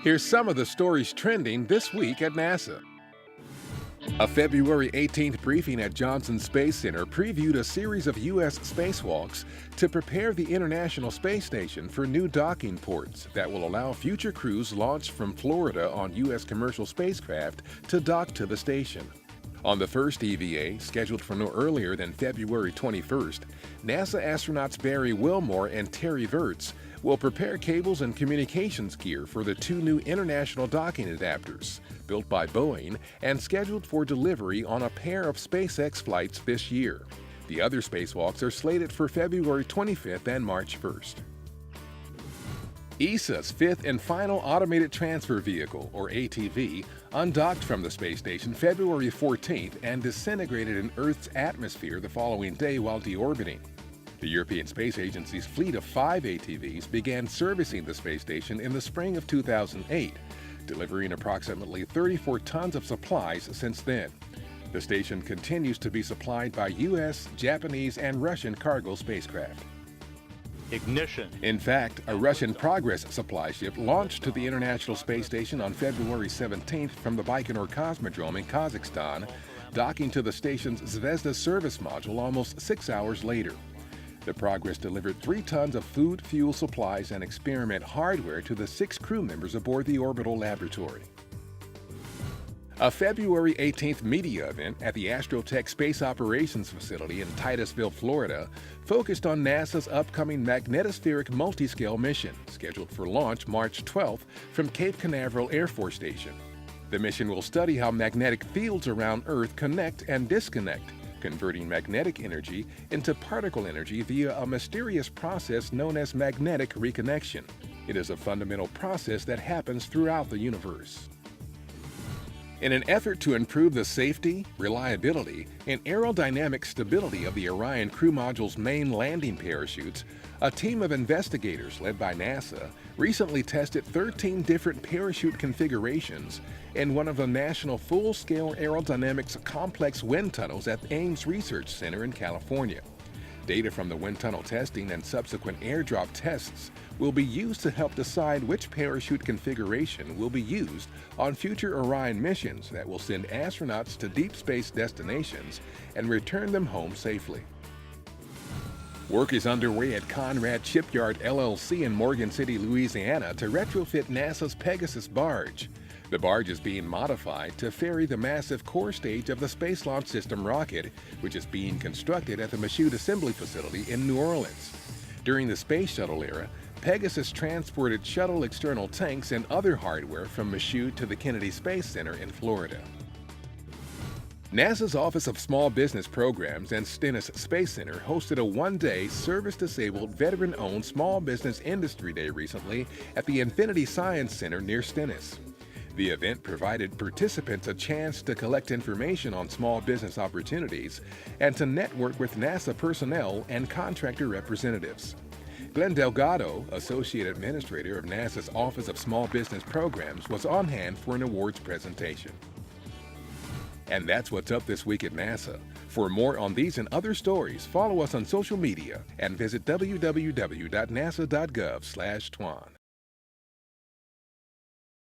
Here's some of the stories trending this week at NASA. A February 18th briefing at Johnson Space Center previewed a series of U.S. spacewalks to prepare the International Space Station for new docking ports that will allow future crews launched from Florida on U.S. commercial spacecraft to dock to the station. On the first EVA, scheduled for no earlier than February 21st, NASA astronauts Barry Wilmore and Terry Virts will prepare cables and communications gear for the two new international docking adapters, built by Boeing and scheduled for delivery on a pair of SpaceX flights this year. The other spacewalks are slated for February 25th and March 1st. ESA's fifth and final automated transfer vehicle, or ATV, undocked from the space station February 14th and disintegrated in Earth's atmosphere the following day while deorbiting. The European Space Agency's fleet of 5 ATVs began servicing the space station in the spring of 2008, delivering approximately 34 tons of supplies since then. The station continues to be supplied by U.S., Japanese, and Russian cargo spacecraft. Ignition. In fact, a Russian Progress supply ship launched to the International Space Station on February 17th from the Baikonur Cosmodrome in Kazakhstan, docking to the station's Zvezda service module almost 6 hours later. The Progress delivered 3 tons of food, fuel supplies, and experiment hardware to the 6 crew members aboard the orbital laboratory. A February 18th media event at the Astrotech Space Operations Facility in Titusville, Florida, focused on NASA's upcoming magnetospheric multiscale mission, scheduled for launch March 12th from Cape Canaveral Air Force Station. The mission will study how magnetic fields around Earth connect and disconnect, converting magnetic energy into particle energy via a mysterious process known as magnetic reconnection. It is a fundamental process that happens throughout the universe. In an effort to improve the safety, reliability, and aerodynamic stability of the Orion crew module's main landing parachutes, a team of investigators led by NASA recently tested 13 different parachute configurations in one of the National Full-Scale Aerodynamics Complex wind tunnels at Ames Research Center in California. Data from the wind tunnel testing and subsequent airdrop tests will be used to help decide which parachute configuration will be used on future Orion missions that will send astronauts to deep space destinations and return them home safely. Work is underway at Conrad Shipyard LLC in Morgan City, Louisiana to retrofit NASA's Pegasus barge. The barge is being modified to ferry the massive core stage of the Space Launch System rocket, which is being constructed at the Michoud Assembly Facility in New Orleans. During the Space Shuttle era, Pegasus transported shuttle external tanks and other hardware from Michoud to the Kennedy Space Center in Florida. NASA's Office of Small Business Programs and Stennis Space Center hosted a one-day service-disabled, veteran-owned small business industry day recently at the Infinity Science Center near Stennis. The event provided participants a chance to collect information on small business opportunities and to network with NASA personnel and contractor representatives. Glenn Delgado, Associate Administrator of NASA's Office of Small Business Programs, was on hand for an awards presentation. And that's what's up this week at NASA. For more on these and other stories, follow us on social media and visit www.nasa.gov/twan.